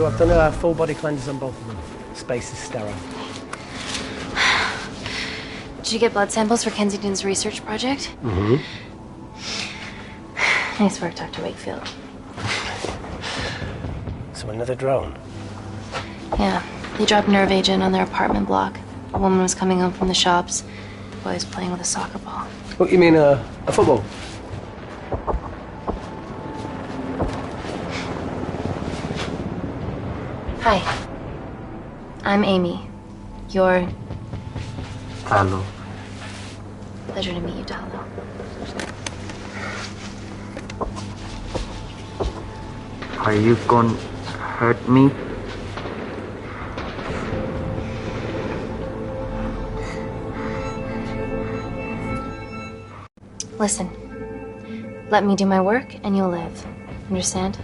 So I've done a full body cleanse on both of them. Space is sterile. Did you get blood samples for Kensington's research project? Mm-hmm. Nice work, Dr. Wakefield. So another drone? Yeah, they dropped nerve agent on their apartment block. A woman was coming home from the shops. The boy was playing with a soccer ball. What, you mean a football? Hi. I'm Amy. You're... Hello. Pleasure to meet you, Talo. Are you gonna hurt me? Listen. Let me do my work and you'll live. Understand?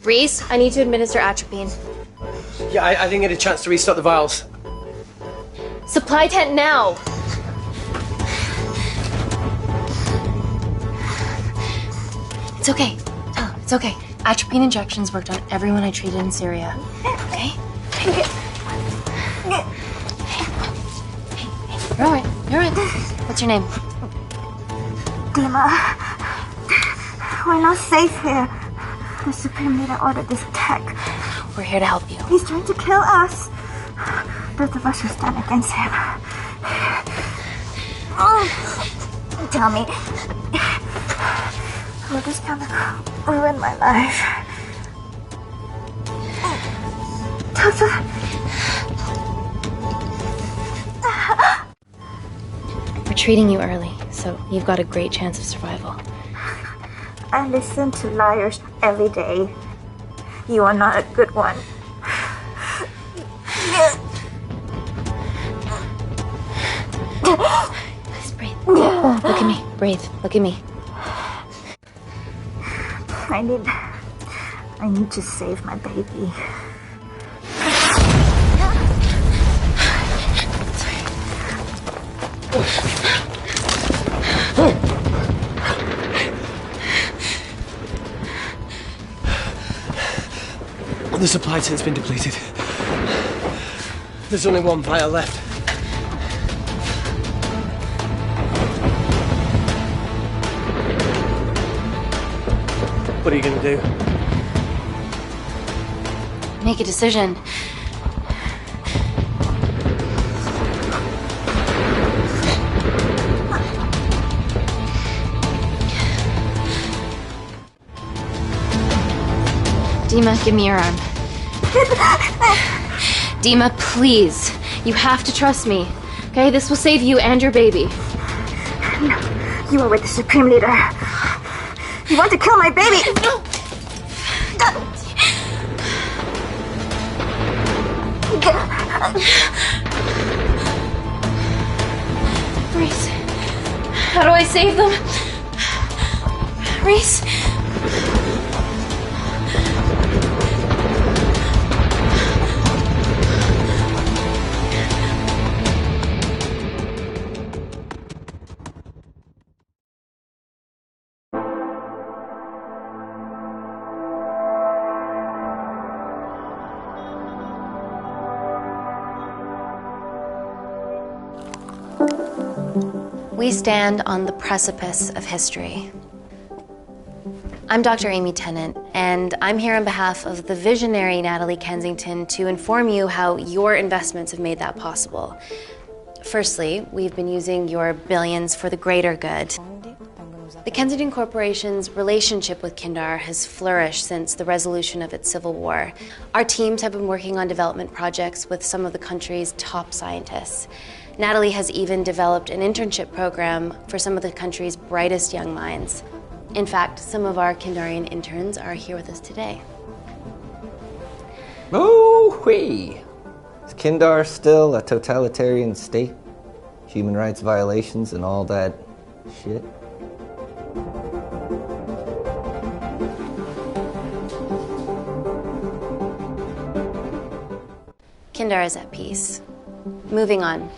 Reese, I need to administer atropine. Yeah, I didn't get a chance to restock the vials. Supply tent now! It's okay. Oh, it's okay. Atropine injections worked on everyone I treated in Syria. Okay? Hey, you're alright. You're alright. What's your name? Dima, we're not safe here. The Supreme Leader ordered this attack. We're here to help you. He's trying to kill us. Both of us should stand against him. Tell me, will this chemical ruin my life? We're treating you early, so you've got a great chance of survival. I listen to liars every day. You are not a good one. Just breathe. Look at me. Breathe. Look at me. I need to save my baby. The supply tent's been depleted. There's only one vial left. What are you gonna do? Make a decision. Dima, give me your arm. Dima, please. You have to trust me. Okay? This will save you and your baby. No, you are with the Supreme Leader. You want to kill my baby? No! Reese, how do I save them? Reese? We stand on the precipice of history. I'm Dr. Amy Tennant, and I'm here on behalf of the visionary Natalie Kensington to inform you how your investments have made that possible. Firstly, we've been using your billions for the greater good. The Kensington Corporation's relationship with Kindar has flourished since the resolution of its civil war. Our teams have been working on development projects with some of the country's top scientists. Natalie has even developed an internship program for some of the country's brightest young minds. In fact, some of our Kindarian interns are here with us today. Ooh-wee! Is Kindar still a totalitarian state? Human rights violations and all that shit? Kindar is at peace. Moving on.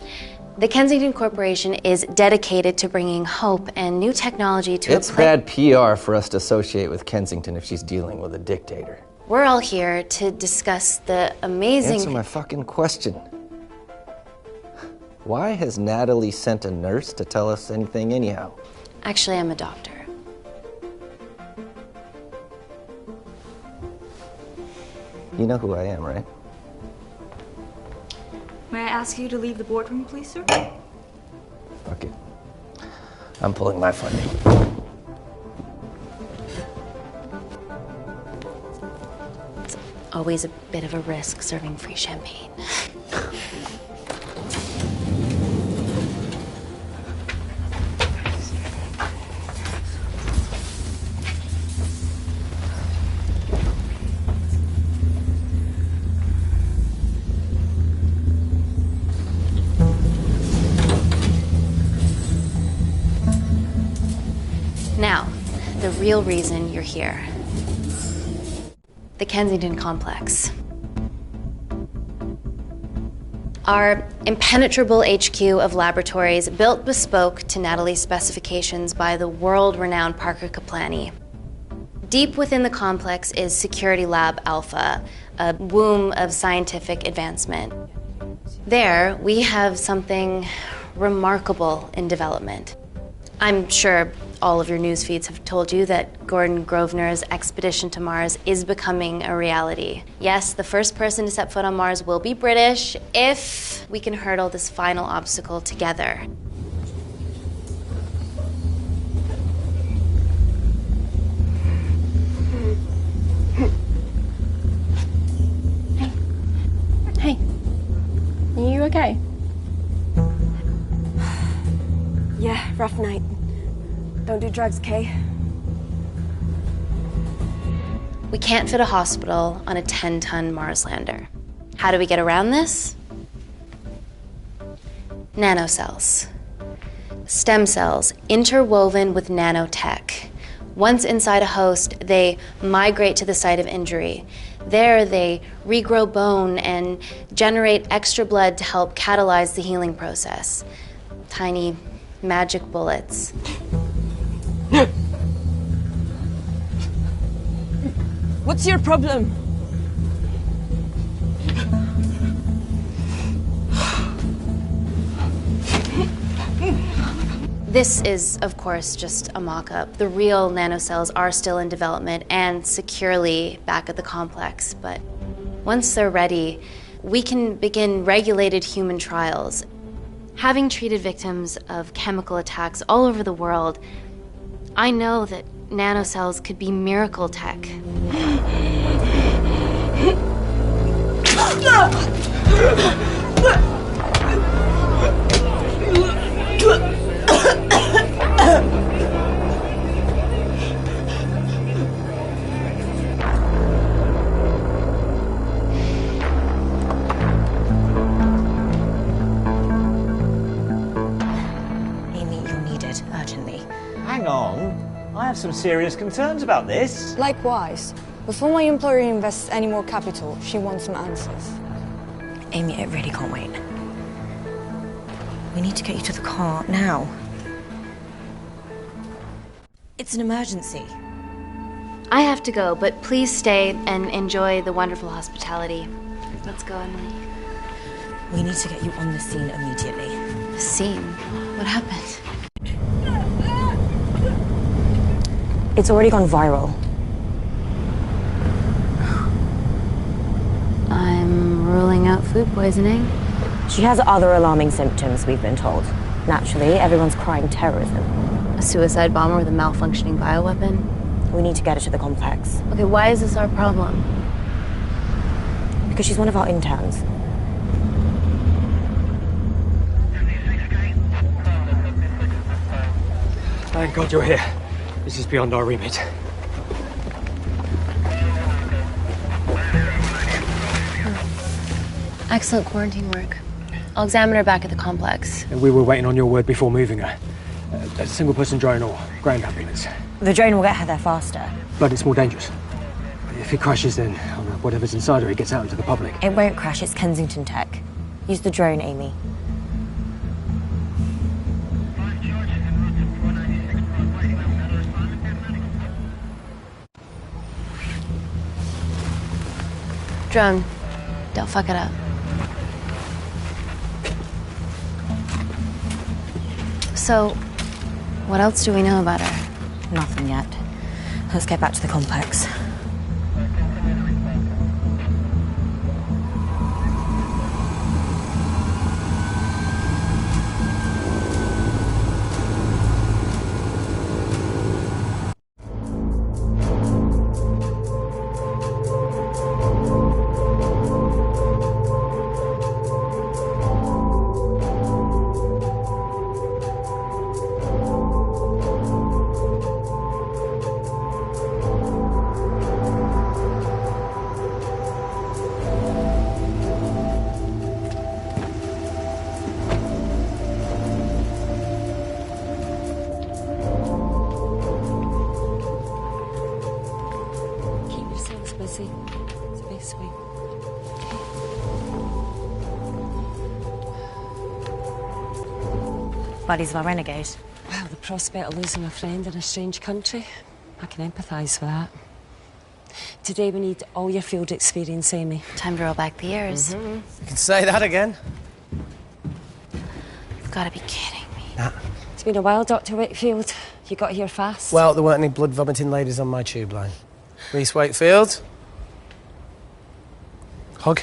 The Kensington Corporation is dedicated to bringing hope and new technology to It's bad PR for us to associate with Kensington if she's dealing with a dictator. We're all here to discuss the amazing... Answer my fucking question. Why has Natalie sent a nurse to tell us anything anyhow? Actually, I'm a doctor. You know who I am, right? May I ask you to leave the boardroom, please, sir? Fuck it. I'm pulling my funding. It's always a bit of a risk serving free champagne. Now, the real reason you're here. The Kensington Complex. Our impenetrable HQ of laboratories built bespoke to Natalie's specifications by the world-renowned Parker Kaplani. Deep within the complex is Security Lab Alpha, a womb of scientific advancement. There, we have something remarkable in development. I'm sure all of your news feeds have told you that Gordon Grosvenor's expedition to Mars is becoming a reality. Yes, the first person to set foot on Mars will be British if we can hurdle this final obstacle together. Hey. Are you okay? Yeah, rough night. Don't do drugs, Kay. We can't fit a hospital on a 10-ton Mars lander. How do we get around this? Nanocells. Stem cells interwoven with nanotech. Once inside a host, they migrate to the site of injury. There, they regrow bone and generate extra blood to help catalyze the healing process. Tiny magic bullets. What's your problem? This is, of course, just a mock-up. The real nanocells are still in development and securely back at the complex, but once they're ready, we can begin regulated human trials. Having treated victims of chemical attacks all over the world, I know that nanocells could be miracle tech. Hang on. I have some serious concerns about this. Likewise. Before my employer invests any more capital, she wants some answers. Amy, it really can't wait. We need to get you to the car now. It's an emergency. I have to go, but please stay and enjoy the wonderful hospitality. Let's go, Emily. We need to get you on the scene immediately. The scene? What happened? It's already gone viral. I'm ruling out food poisoning. She has other alarming symptoms, we've been told. Naturally, everyone's crying terrorism. A suicide bomber with a malfunctioning bioweapon? We need to get her to the complex. Okay, why is this our problem? Because she's one of our interns. Thank God you're here. This is beyond our remit. Excellent quarantine work. I'll examine her back at the complex. And we were waiting on your word before moving her. A single-person drone or ground ambulance. The drone will get her there faster. But it's more dangerous. If it crashes, then whatever's inside her, it gets out into the public. It won't crash, it's Kensington tech. Use the drone, Amy. Drone, don't fuck it up. So, what else do we know about her? Nothing yet. Let's get back to the complex. Busy. It's the best way. Buddies of a renegade. Well, the prospect of losing a friend in a strange country, I can empathise with that. Today we need all your field experience, Amy. Time to roll back the years. You can say that again. You've got to be kidding me. Nah. It's been a while, Dr. Wakefield. You got here fast. Well, there weren't any blood-vomiting ladies on my tube line. Reese Wakefield. Hug.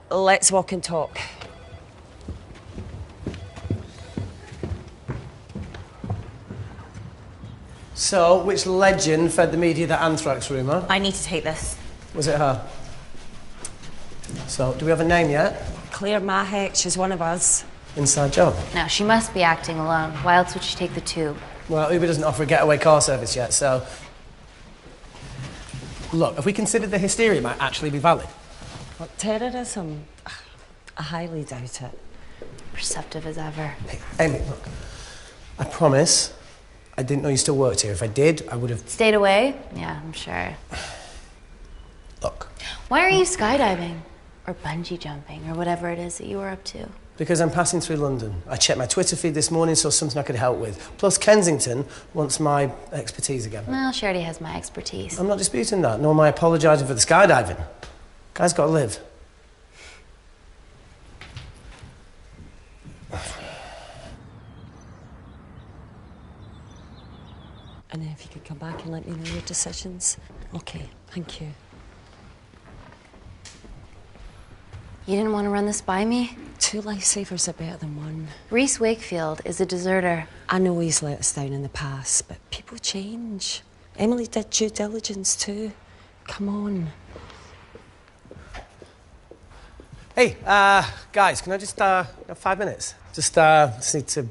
Let's walk and talk. So, which legend fed the media that anthrax rumour? I need to take this. Was it her? So, do we have a name yet? Claire Mahek, she's one of us. Inside job. No, she must be acting alone. Why else would she take the tube? Well, Uber doesn't offer a getaway car service yet, so... Look, have we considered the hysteria might actually be valid? What, terrorism? I highly doubt it. Perceptive as ever. Hey, Amy, look. I promise I didn't know you still worked here. If I did, I would have... Stayed away? Yeah, I'm sure. Look. Why are you skydiving? Or bungee jumping, or whatever it is that you were up to? Because I'm passing through London. I checked my Twitter feed this morning, saw something I could help with. Plus, Kensington wants my expertise again. Well, she already has my expertise. I'm not disputing that, nor am I apologising for the skydiving. Guy's got to live. And if you could come back and let me know your decisions. Okay, thank you. You didn't want to run this by me? 2 lifesavers are better than 1. Reese Wakefield is a deserter. I know he's let us down in the past, but people change. Emily did due diligence too. Come on. Hey, guys, can I just, have 5 minutes? Just need to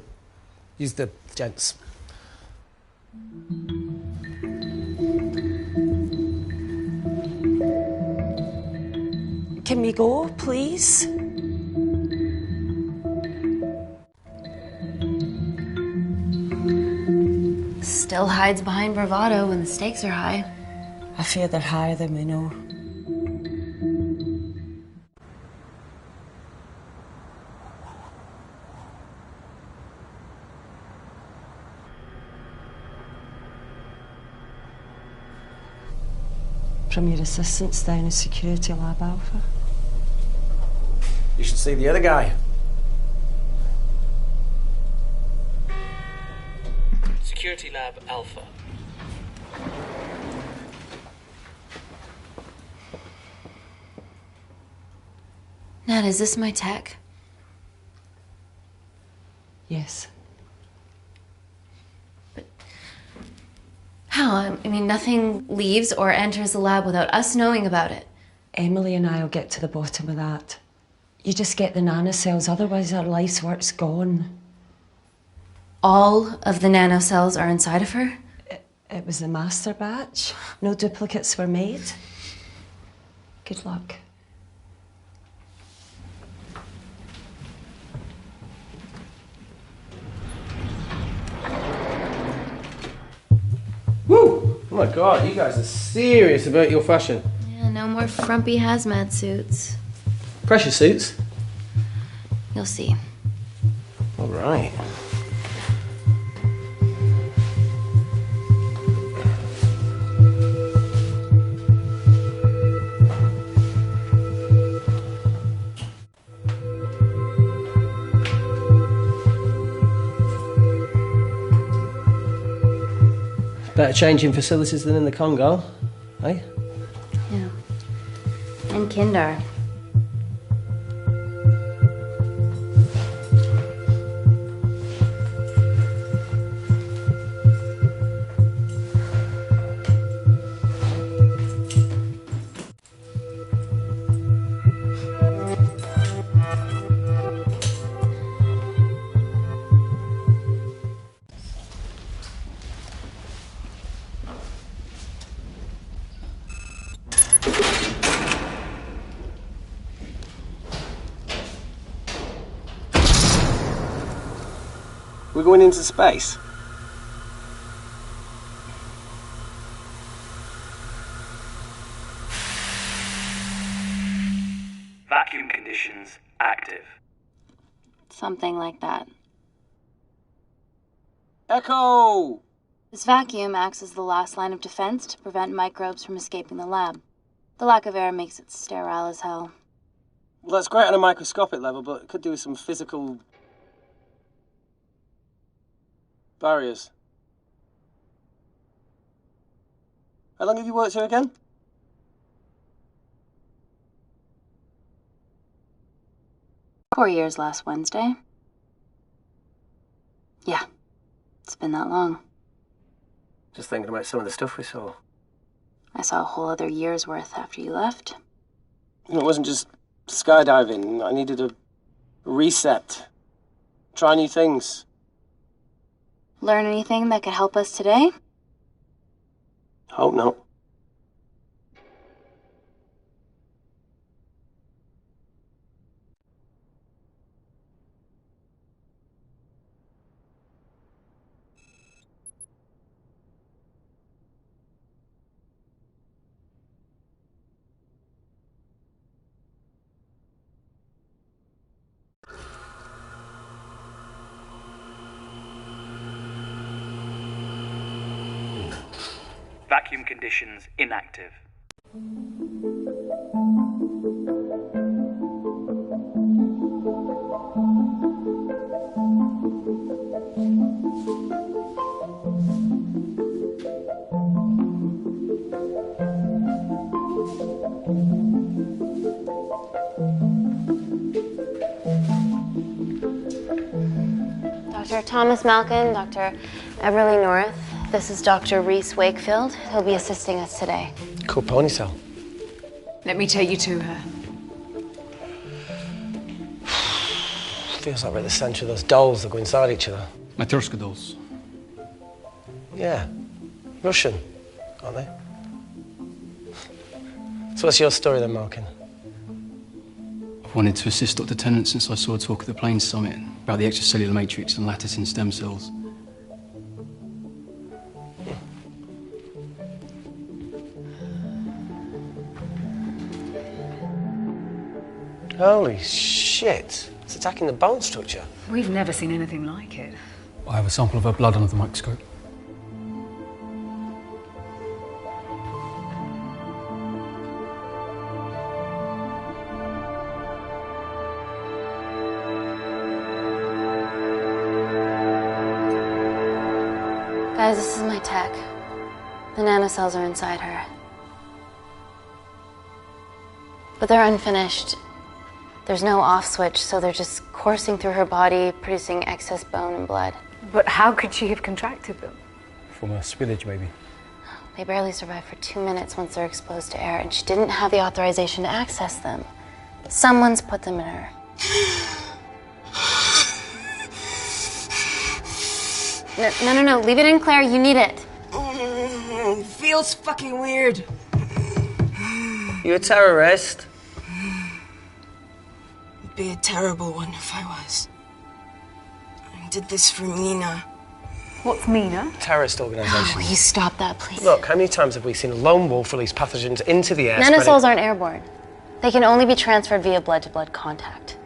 use the gents. Can we go, please? Still hides behind bravado when the stakes are high. I fear they're higher than we know. From your assistants down in Security Lab Alpha. You should see the other guy. Security Lab Alpha. Nat, is this my tech? Yes. How? I mean, nothing leaves or enters the lab without us knowing about it. Emily and I will get to the bottom of that. You just get the nanocells, otherwise our life's work's gone. All of the nanocells are inside of her? It was the master batch. No duplicates were made. Good luck. Woo! Oh my God, you guys are serious about your fashion. Yeah, no more frumpy hazmat suits. Pressure suits? You'll see. All right. Better changing facilities than in the Congo, eh? Yeah. And Kinder. We're going into space. Vacuum conditions active. Something like that. Echo! This vacuum acts as the last line of defense to prevent microbes from escaping the lab. The lack of air makes it sterile as hell. Well, that's great on a microscopic level, but it could do with some physical barriers. How long have you worked here again? Four years last Wednesday. Yeah, it's been that long. Just thinking about some of the stuff we saw. I saw a whole other year's worth after you left. It wasn't just skydiving. I needed a reset. Try new things. Learn anything that could help us today? Hope not. Vacuum conditions inactive. Dr. Thomas Malkin, Dr. Everly North. This is Dr. Reese Wakefield. He'll be assisting us today. Cool ponytail. Let me take you to her. Feels like we're at the centre of those dolls that go inside each other. Matryoshka dolls. Yeah. Russian, aren't they? So what's your story then, Malkin? I've wanted to assist Dr. Tennant since I saw a talk at the Plains Summit about the extracellular matrix and lattice in stem cells. Holy shit. It's attacking the bone structure. We've never seen anything like it. I have a sample of her blood under the microscope. Guys, this is my tech. The nanocells are inside her. But they're unfinished. There's no off switch, so they're just coursing through her body, producing excess bone and blood. But how could she have contracted them? From a spillage, maybe. They barely survive for 2 minutes once they're exposed to air, and she didn't have the authorization to access them. Someone's put them in her. No. Leave it in, Claire. You need it. Feels fucking weird. You a terrorist? It'd be a terrible one if I was. I did this for Mina. What's Mina? Terrorist organisation. Will you stop that, please? Look, how many times have we seen a lone wolf release pathogens into the air? Nanocells aren't airborne. They can only be transferred via blood-to-blood contact.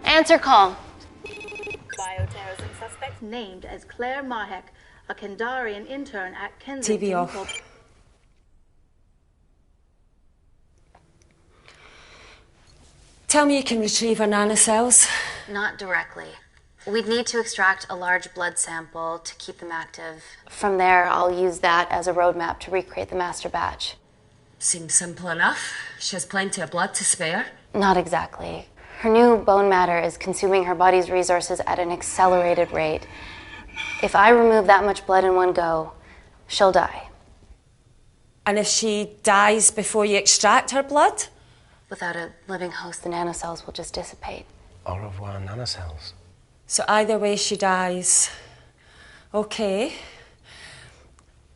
Answer call. Bioterrorism suspect named as Claire Mahek, a Kendarian intern at Kensington. TV off. Tell me you can retrieve her nanocells. Not directly. We'd need to extract a large blood sample to keep them active. From there, I'll use that as a roadmap to recreate the master batch. Seems simple enough. She has plenty of blood to spare. Not exactly. Her new bone matter is consuming her body's resources at an accelerated rate. If I remove that much blood in one go, she'll die. And if she dies before you extract her blood? Without a living host, the nanocells will just dissipate. Au revoir, nanocells. So either way she dies. Okay.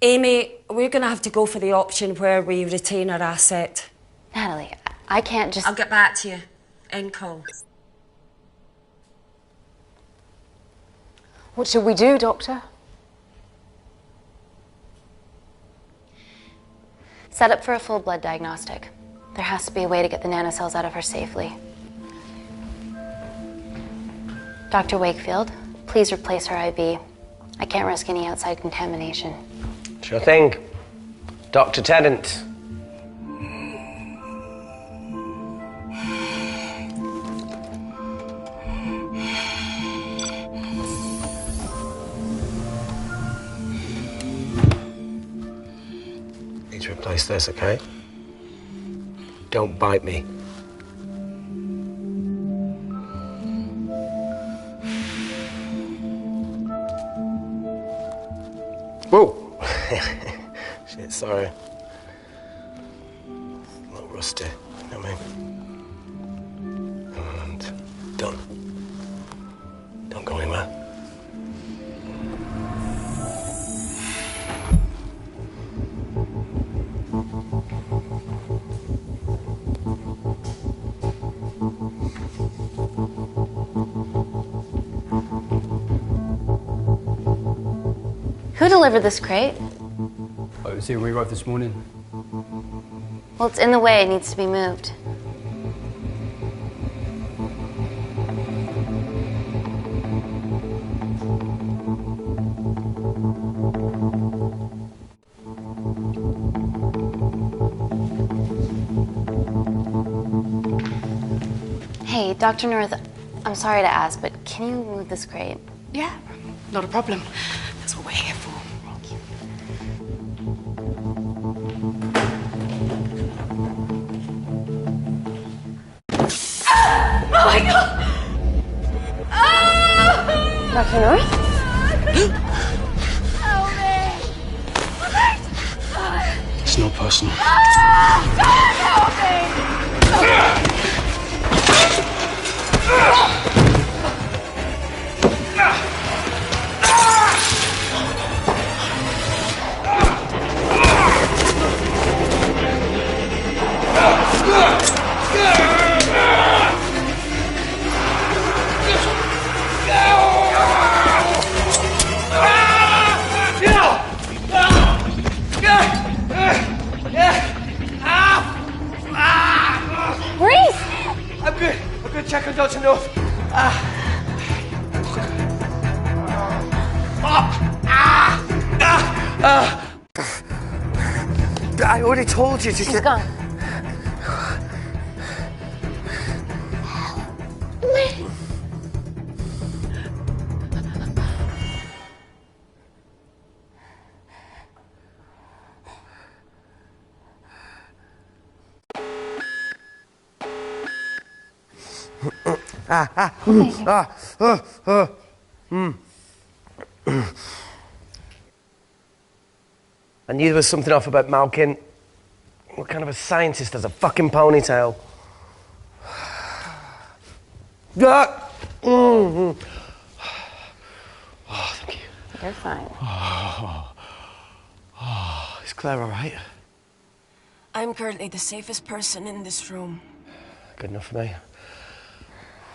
Amy, we're going to have to go for the option where we retain our asset. Natalie, I can't just... I'll get back to you. End call. What should we do, Doctor? Set up for a full blood diagnostic. There has to be a way to get the nanocells out of her safely. Dr. Wakefield, please replace her IV. I can't risk any outside contamination. Sure thing. Dr. Tennant. Need to replace this, okay? Don't bite me. Whoa! Shit, sorry. A little rusty, you know what I mean? And don't go anywhere. Who delivered this crate? Oh, it was here when we arrived this morning. Well, it's in the way. It needs to be moved. Hey, Dr. North, I'm sorry to ask, but can you move this crate? Yeah, not a problem. That's what we're here for. Thank you. Oh my God! Dr. North? Help me! It's not personal. Don't help me! I'm good. Check on Dr. North. I already told you to She's gone. I knew there was something off about Malkin. What kind of a scientist has a fucking ponytail? Oh, thank you. You're fine. Is Claire all right? I'm currently the safest person in this room. Good enough for me.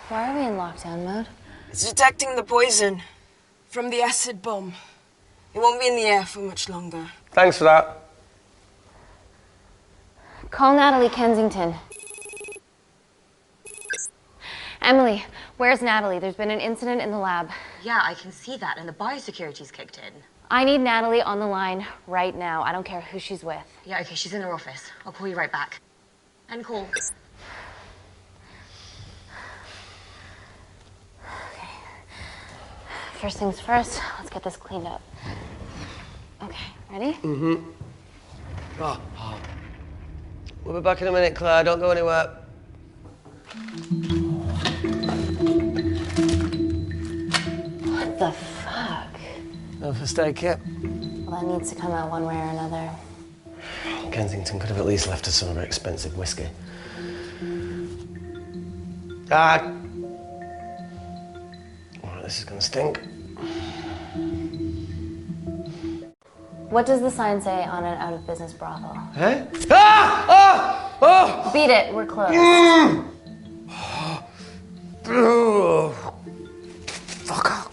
Why are we in lockdown mode? It's detecting the poison from the acid bomb. It won't be in the air for much longer. Thanks for that. Call Natalie Kensington. Emily, where's Natalie? There's been an incident in the lab. Yeah, I can see that, and the biosecurity's kicked in. I need Natalie on the line right now. I don't care who she's with. Yeah, okay, she's in her office. I'll call you right back. End call. first things first, let's get this cleaned up. Okay, ready? Mm-hmm. Oh. We'll be back in a minute, Claire. Don't go anywhere. What the fuck? No first aid kit. Well, that needs to come out one way or another. Kensington could have at least left us some of her expensive whiskey. Alright, this is gonna stink. What does the sign say on an out-of-business brothel? Eh? Ah! Oh! Oh! Beat it, we're closed. Fuck off.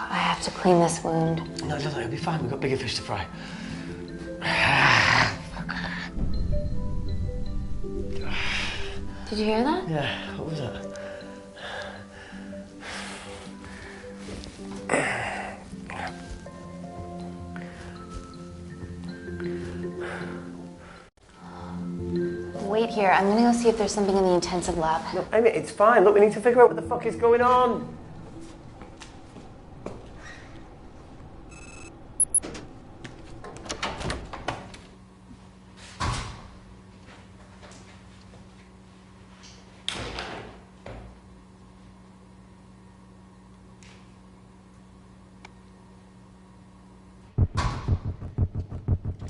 I have to clean this wound. No, it'll be fine. We've got bigger fish to fry. Did you hear that? Yeah, what was that? Wait here. I'm gonna go see if there's something in the intensive lab. No, Amy, it's fine. Look, we need to figure out what the fuck is going on.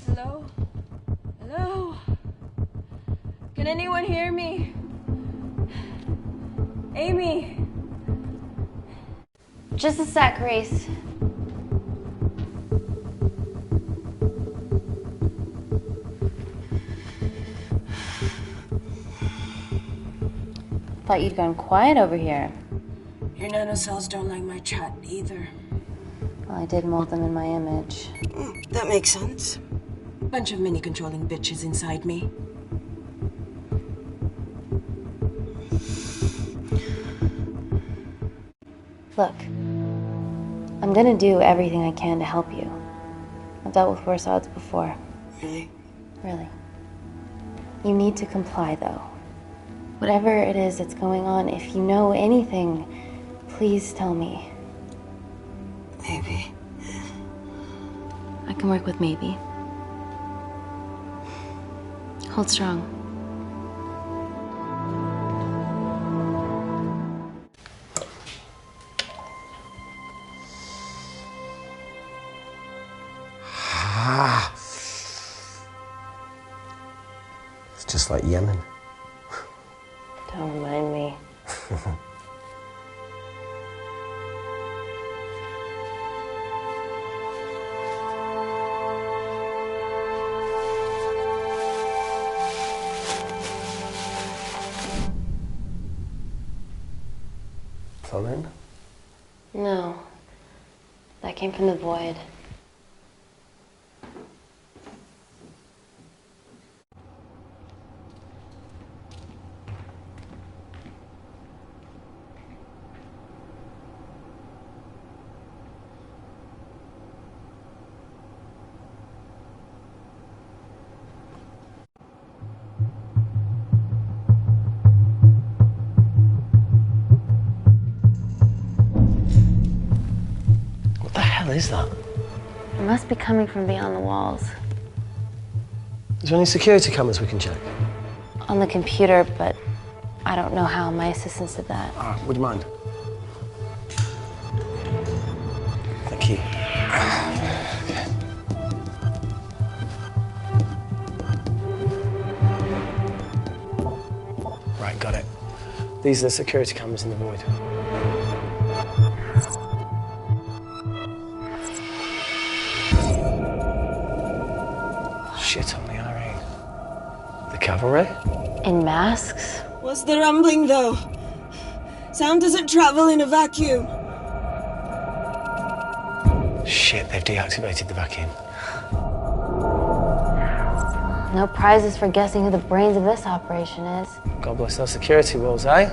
Hello? Hello? Can anyone hear me? Amy? Just a sec, Grace. Thought you'd gone quiet over here. Your nanocells don't like my chat either. Well, I did mold them in my image. That makes sense. Bunch of mini-controlling bitches inside me. Look, I'm gonna do everything I can to help you. I've dealt with worse odds before. Really? Really. You need to comply, though. Whatever it is that's going on, if you know anything, please tell me. Maybe. I can work with maybe. Hold strong. It's just like Yemen. Don't remind me. Plumbing? No. That came from the void. What the hell is that? It must be coming from beyond the walls. Is there any security cameras we can check? On the computer, but I don't know how. My assistants did that. All right, would you mind? Thank you. Okay. Right, got it. These are the security cameras in the void. Shit on the RE. The cavalry? In masks? What's the rumbling, though? Sound doesn't travel in a vacuum. Shit, they've deactivated the vacuum. No prizes for guessing who the brains of this operation is. God bless those security walls, eh?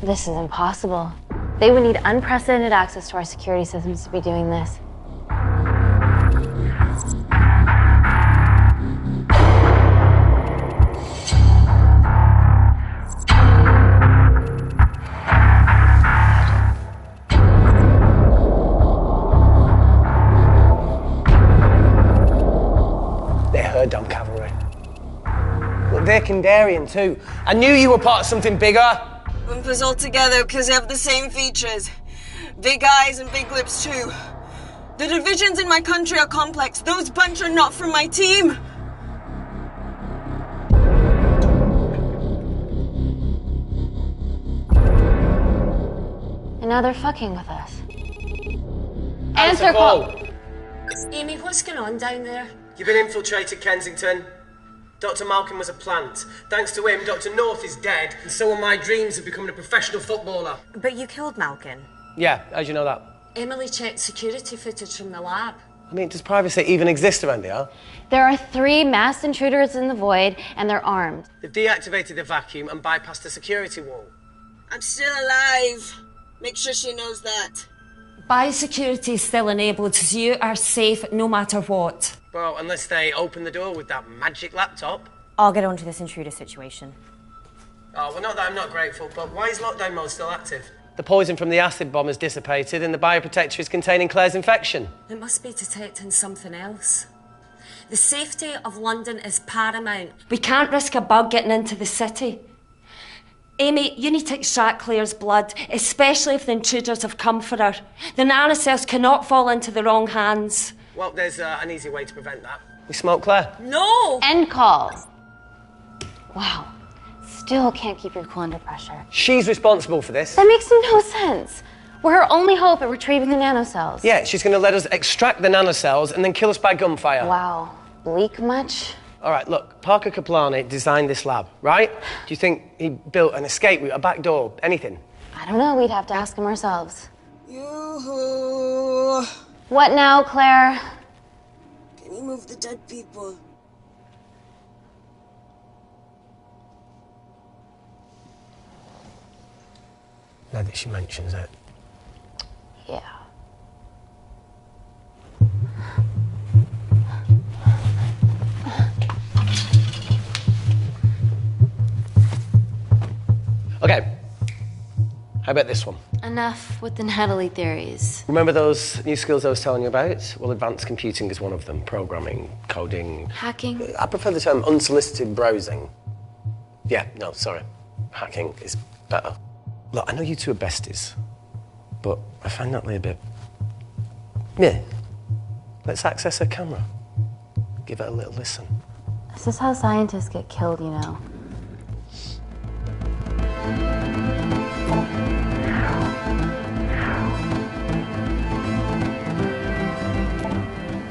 This is impossible. They would need unprecedented access to our security systems to be doing this. Dumb cavalry. Look, they're Kandarian too. I knew you were part of something bigger. Lump us all together because they have the same features. Big eyes and big lips too. The divisions in my country are complex. Those bunch are not from my team. And now they're fucking with us. Answer call. Amy, what's going on down there? You've been infiltrated, Kensington. Dr. Malcolm was a plant. Thanks to him, Dr. North is dead, and so are my dreams of becoming a professional footballer. But you killed Malcolm. Yeah, how'd you know that? Emily checked security footage from the lab. I mean, does privacy even exist around here? There are 3 masked intruders in the void, and they're armed. They've deactivated the vacuum and bypassed the security wall. I'm still alive. Make sure she knows that. Biosecurity is still enabled, so you are safe no matter what. Well, unless they open the door with that magic laptop. I'll get onto this intruder situation. Oh, well, not that I'm not grateful, but why is lockdown mode still active? The poison from the acid bomb has dissipated and the bioprotector is containing Claire's infection. It must be detecting something else. The safety of London is paramount. We can't risk a bug getting into the city. Amy, you need to extract Claire's blood, especially if the intruders have come for her. The nanocells cannot fall into the wrong hands. Well, there's an easy way to prevent that. We smoke Claire. No! End call. Wow. Still can't keep your cool under pressure. She's responsible for this. That makes no sense. We're her only hope at retrieving the nanocells. Yeah, she's going to let us extract the nanocells and then kill us by gunfire. Wow. Bleak much? All right, look, Parker Kaplani designed this lab, right? Do you think he built an escape route, a back door, anything? I don't know. We'd have to ask him ourselves. Yoo-hoo. What now, Claire? Can you move the dead people? Now that she mentions it. Yeah. Okay. How about this one? Enough with the Natalie theories. Remember those new skills I was telling you about? Well, advanced computing is one of them. Programming, coding. Hacking? I prefer the term unsolicited browsing. Yeah, no, sorry. Hacking is better. Look, I know you two are besties, but I find Natalie a bit... Yeah. Let's access her camera. Give it a little listen. This is how scientists get killed, you know.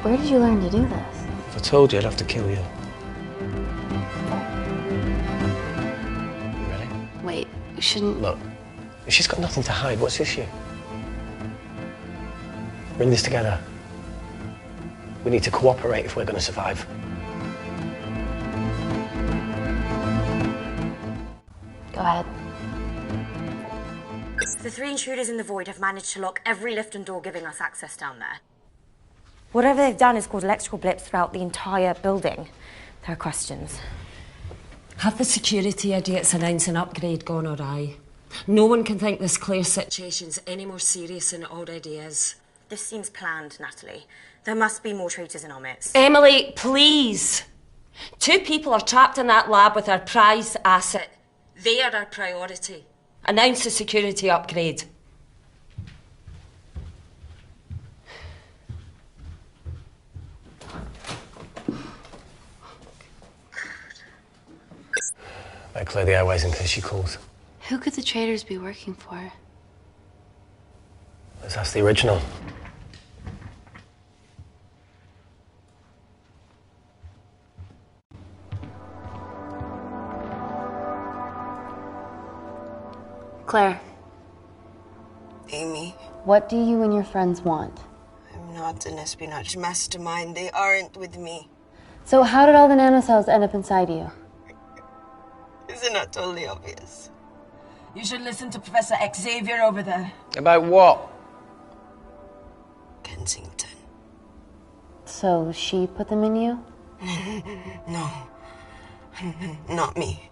Where did you learn to do this? If I told you, I'd have to kill you. You ready? Wait, we shouldn't... Look, if she's got nothing to hide, what's the issue? We're in this together. We need to cooperate if we're going to survive. Go ahead. The 3 intruders in the void have managed to lock every lift and door giving us access down there. Whatever they've done has caused electrical blips throughout the entire building. There are questions. Have the security idiots announced an upgrade gone awry? No one can think this Claire situation's any more serious than it already is. This seems planned, Natalie. There must be more traitors in our midst. Emily, please! 2 people are trapped in that lab with our prized asset. They are our priority. Announce the security upgrade. Better clear the airways in case she calls. Who could the traitors be working for? Let's ask the original. Claire. Amy. What do you and your friends want? I'm not an espionage mastermind. They aren't with me. So how did all the nanocells end up inside you? Isn't that totally obvious? You should listen to Professor Xavier over there. About what? Kensington. So she put them in you? No. Not me.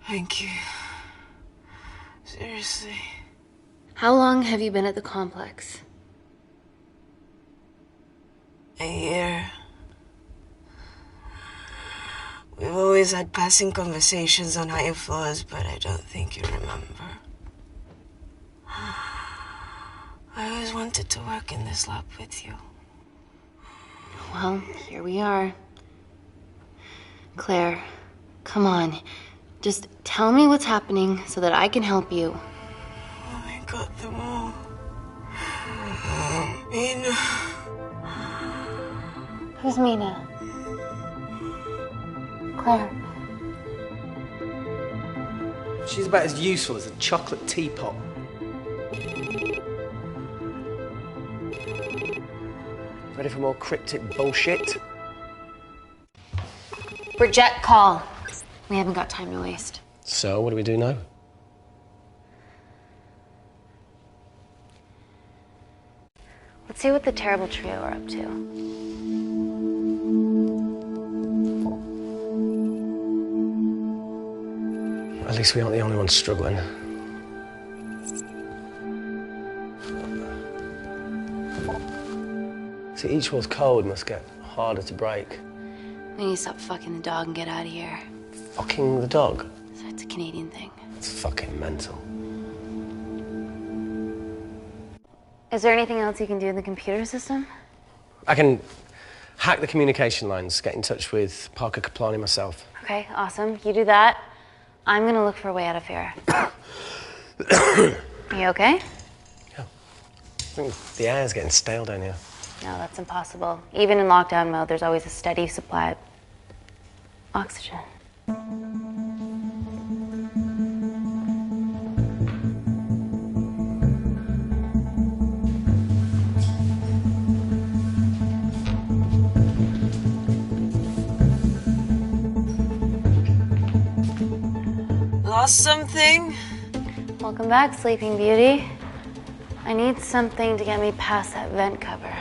Thank you. Seriously. How long have you been at the complex? A year. We've always had passing conversations on higher floors, but I don't think you remember. I always wanted to work in this lab with you. Well, here we are. Claire, come on. Just tell me what's happening so that I can help you. I got them all. Mina. Who's Mina? Claire. She's about as useful as a chocolate teapot. Ready for more cryptic bullshit? Reject call. We haven't got time to waste. So, what do we do now? Let's see what the terrible trio are up to. At least we aren't the only ones struggling. See, each wall's code must get harder to break. We need to stop fucking the dog and get out of here. Fucking the dog? So it's a Canadian thing. It's fucking mental. Is there anything else you can do in the computer system? I can hack the communication lines, get in touch with Parker Kaplani myself. Okay, awesome. You do that. I'm gonna look for a way out of here. You okay? Yeah. I think the air's getting stale down here. No, that's impossible. Even in lockdown mode, there's always a steady supply of oxygen. Lost something? Welcome back, Sleeping Beauty. I need something to get me past that vent cover.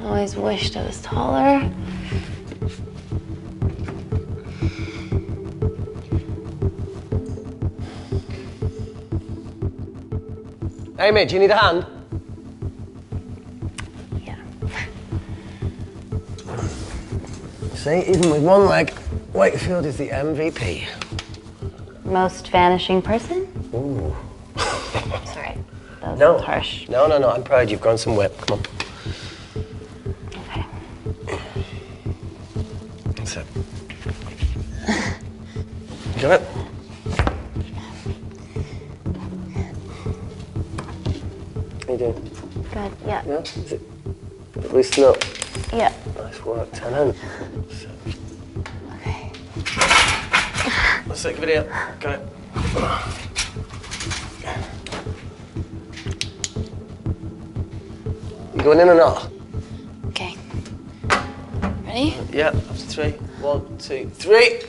Always wished I was taller. Amy, do you need a hand? Yeah. See, even with one leg, Wakefield is the MVP. Most vanishing person? Ooh. Sorry, that was No. harsh. No, I'm proud you've grown some whip. Come on. Okay. That's it. You got it? How you doing? Good, yeah. Yeah? Is it loosen up? Yeah. Nice work, 10 in. Okay. Let's take a video. Got it. You going in or not? Okay. Ready? Yeah, up to 3. 1, 2, 3.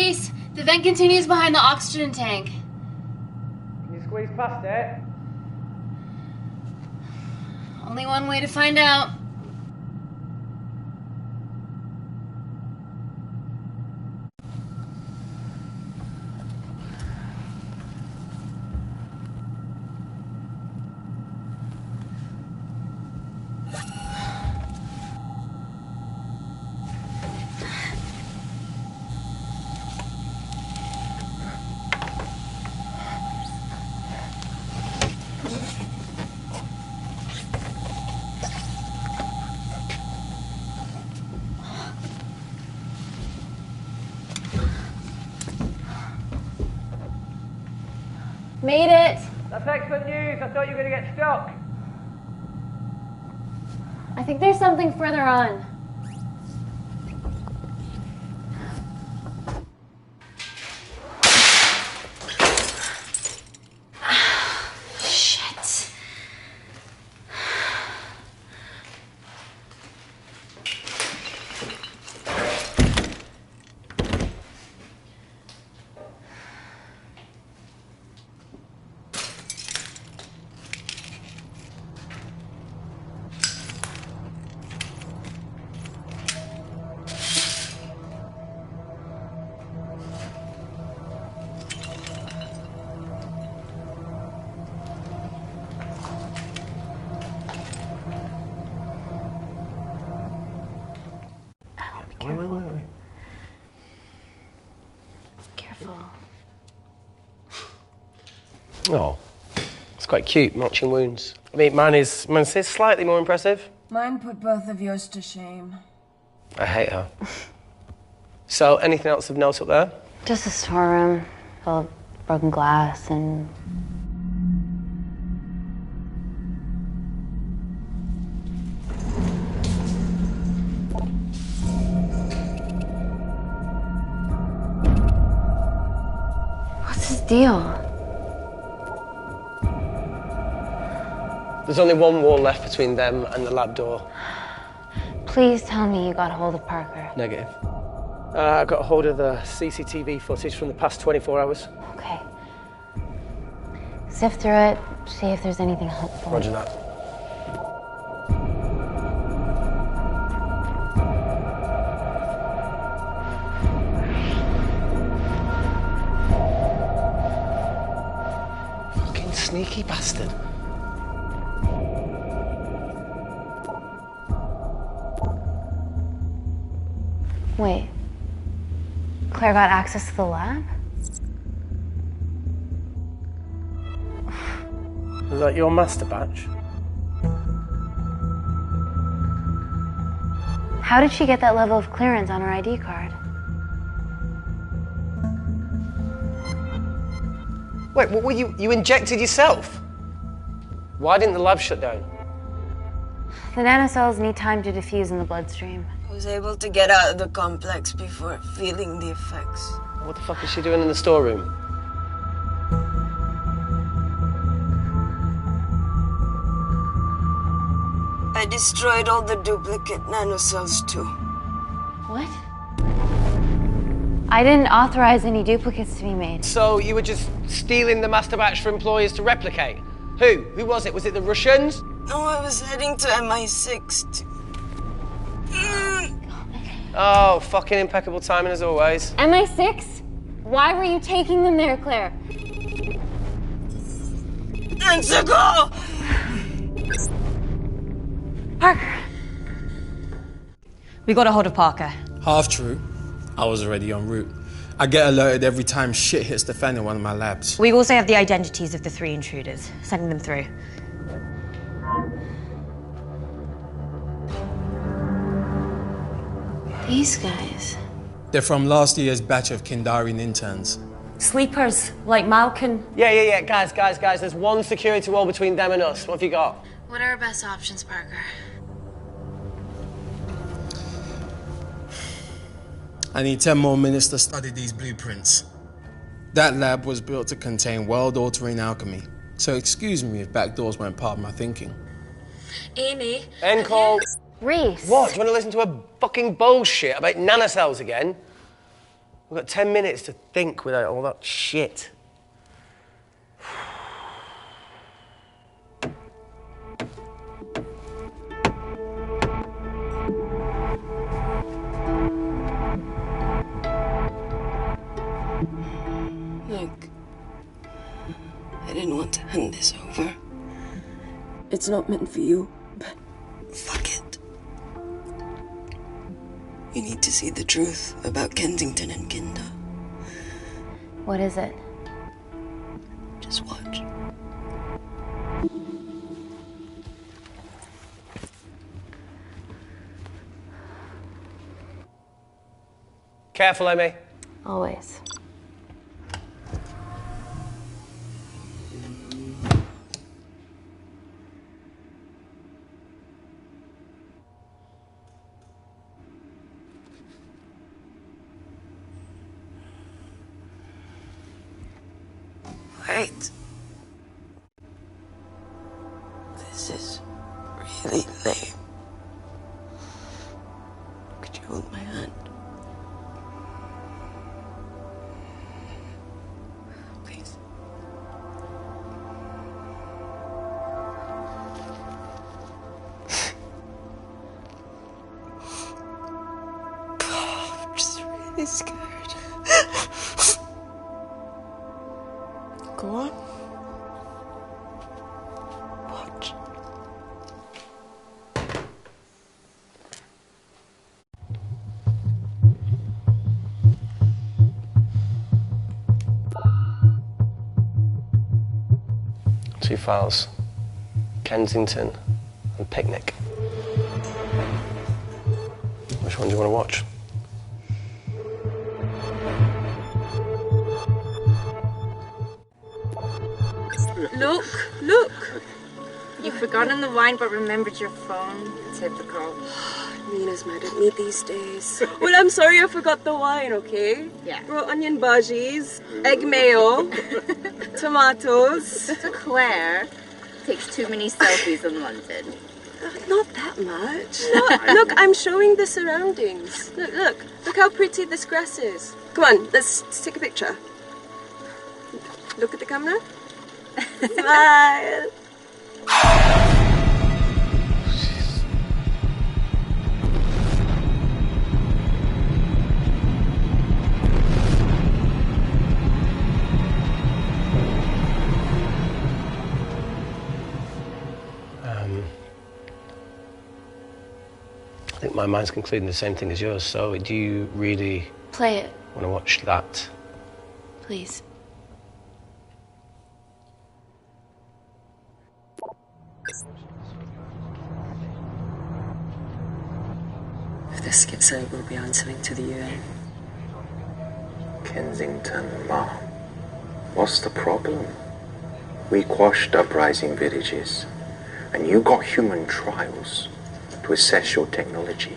Reese, the vent continues behind the oxygen tank. Can you squeeze past it? Only one way to find out. Made it. That's excellent news. I thought you were going to get stuck. I think there's something further on. Shit. Wait. Careful. Oh, it's quite cute, matching wounds. I mean, mine's slightly more impressive. Mine put both of yours to shame. I hate her. So, anything else of note up there? Just a storeroom full of broken glass and... What's his deal? There's only one wall left between them and the lab door. Please tell me you got hold of Parker. Negative. I got a hold of the CCTV footage from the past 24 hours. Okay. Sift through it, see if there's anything helpful. Roger that. Fucking sneaky bastard. Wait. Claire got access to the lab? Is that your master batch? How did she get that level of clearance on her ID card? Wait, what were you injected yourself? Why didn't the lab shut down? The nanocells need time to diffuse in the bloodstream. I was able to get out of the complex before feeling the effects. What the fuck is she doing in the storeroom? I destroyed all the duplicate nanocells too. What? I didn't authorize any duplicates to be made. So you were just stealing the master batch for employers to replicate? Who? Who was it? Was it the Russians? No, I was heading to MI6 Oh, fucking impeccable timing as always. MI6? Why were you taking them there, Claire? Let's go! Parker. We got a hold of Parker. Half true. I was already en route. I get alerted every time shit hits the fan in one of my labs. We also have the identities of the 3 intruders. Sending them through. These guys. They're from last year's batch of Kindarian interns. Sleepers, like Malkin. Yeah. Guys. There's one security wall between them and us. What have you got? What are our best options, Parker? I need 10 more minutes to study these blueprints. That lab was built to contain world-altering alchemy. So excuse me if backdoors weren't part of my thinking. Amy. End call. Reese. What? Do you want to listen to a fucking bullshit about nanocells again? We've got 10 minutes to think without all that shit. Look, I didn't want to hand this over. It's not meant for you, but fuck it. You need to see the truth about Kensington and Kinder. What is it? Just watch. Careful, Amy. Always. Wait. This is really lame. Could you hold my hand? Please. I'm just really scared. Go on. Watch. Two files. Kensington and Picnic. Which one do you want to watch? Look! You've forgotten the wine but remembered your phone. Typical. Nina's mad at me these days. Well, I'm sorry I forgot the wine, okay? Yeah. Raw onion bhajis, egg mayo, tomatoes. So Claire takes too many selfies in London. Not that much. Look, I'm showing the surroundings. Look how pretty this grass is. Come on, let's take a picture. Look at the camera. Smile. I think my mind's concluding the same thing as yours, so do you really Play it, want to watch that? please. If this gets out, we'll be answering to the UN. Kensington, Ma. What's the problem? We quashed uprising villages, and you got human trials to assess your technology.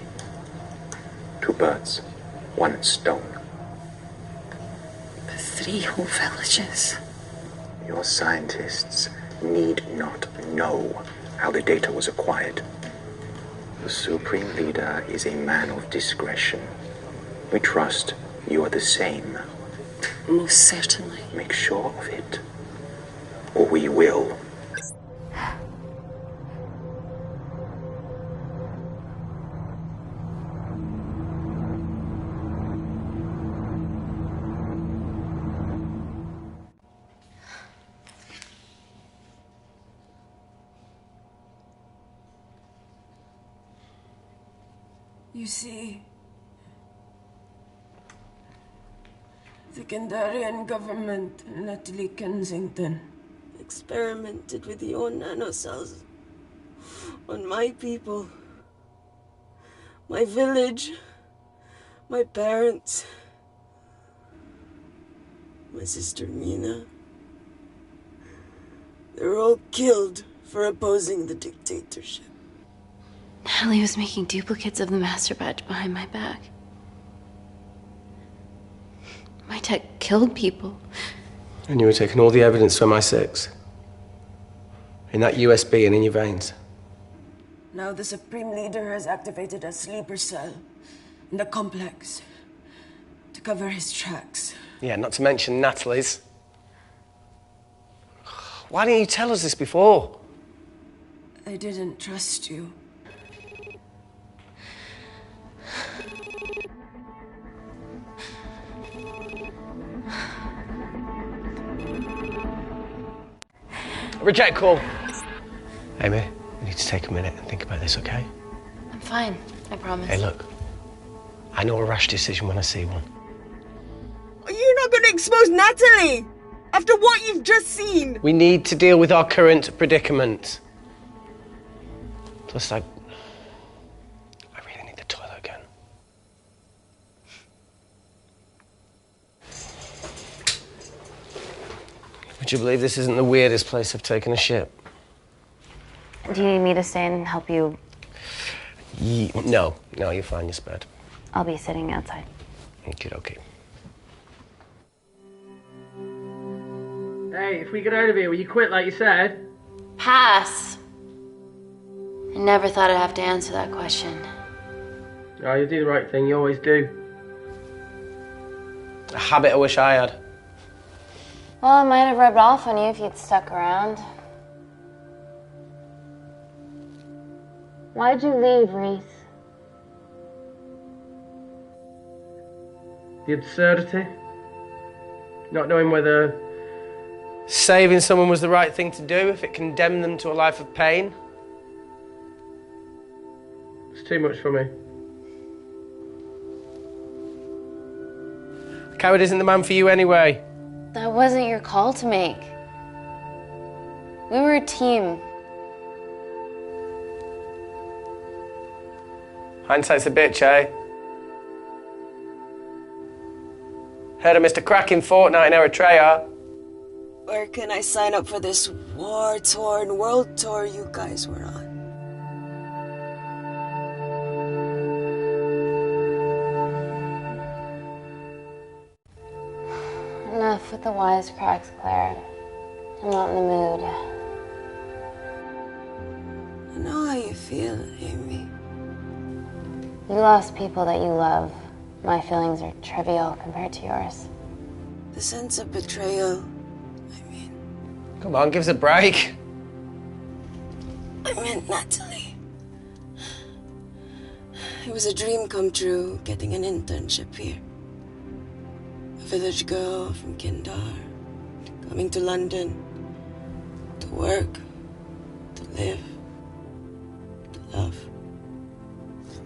2 birds, 1 stone. But 3 whole villages. Your scientists need not know how the data was acquired. The Supreme Leader is a man of discretion. We trust you are the same. Most certainly. Make sure of it, or we will. You see, the Kandarian government and Natalie Kensington experimented with your nanocells on my people, my village, my parents, my sister Mina. They were all killed for opposing the dictatorship. Natalie was making duplicates of the master batch behind my back. My tech killed people. And you were taking all the evidence from MI6? In that USB and in your veins? Now the Supreme Leader has activated a sleeper cell in the complex to cover his tracks. Yeah, not to mention Natalie's. Why didn't you tell us this before? I didn't trust you. Reject call. Amy, we need to take a minute and think about this, okay? I'm fine, I promise. Hey, look. I know a rash decision when I see one. Are you not going to expose Natalie? After what you've just seen? We need to deal with our current predicament. Plus, I really need the toilet again. Would you believe this isn't the weirdest place I've taken a shit? Do you need me to stay and help you? No, you're fine, you're spared. I'll be sitting outside. Okie dokie. Hey, if we get out of here, will you quit like you said? Pass. I never thought I'd have to answer that question. Oh, you do the right thing, you always do. A habit I wish I had. Well, it might have rubbed off on you if you'd stuck around. Why'd you leave, Reese? The absurdity. Not knowing whether saving someone was the right thing to do if it condemned them to a life of pain. It's too much for me. A coward isn't the man for you anyway. That wasn't your call to make. We were a team. Hindsight's a bitch, eh? Heard of Mr. Cracking Fortnite in Eritrea. Where can I sign up for this war-torn world tour you guys were on? Enough with the wisecracks, Claire. I'm not in the mood. I know how you feel, Amy. You lost people that you love. My feelings are trivial compared to yours. The sense of betrayal. Come on, give us a break. I meant Natalie. It was a dream come true, getting an internship here. A village girl from Kindar, coming to London, to work, to live, to love.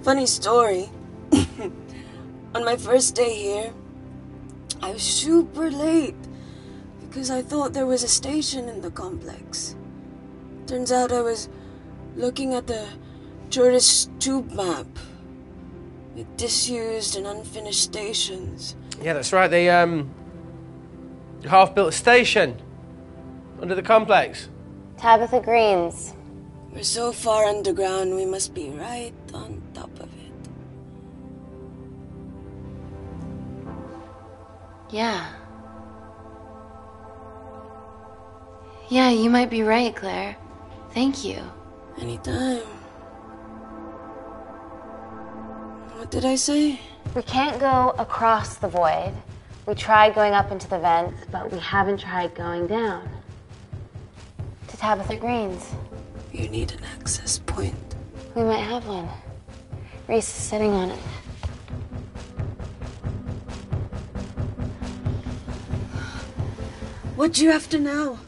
Funny story. On my first day here, I was super late because I thought there was a station in the complex. Turns out I was looking at the tourist tube map with disused and unfinished stations. Yeah, that's right. They half-built station under the complex. Tabitha Green's. We're so far underground, we must be right on top of it. Yeah. Yeah, you might be right, Claire. Thank you. Anytime. What did I say? We can't go across the void. We tried going up into the vents, but we haven't tried going down. To Tabitha Green's. You need an access point. We might have one. Reese is sitting on it. What do you have to know?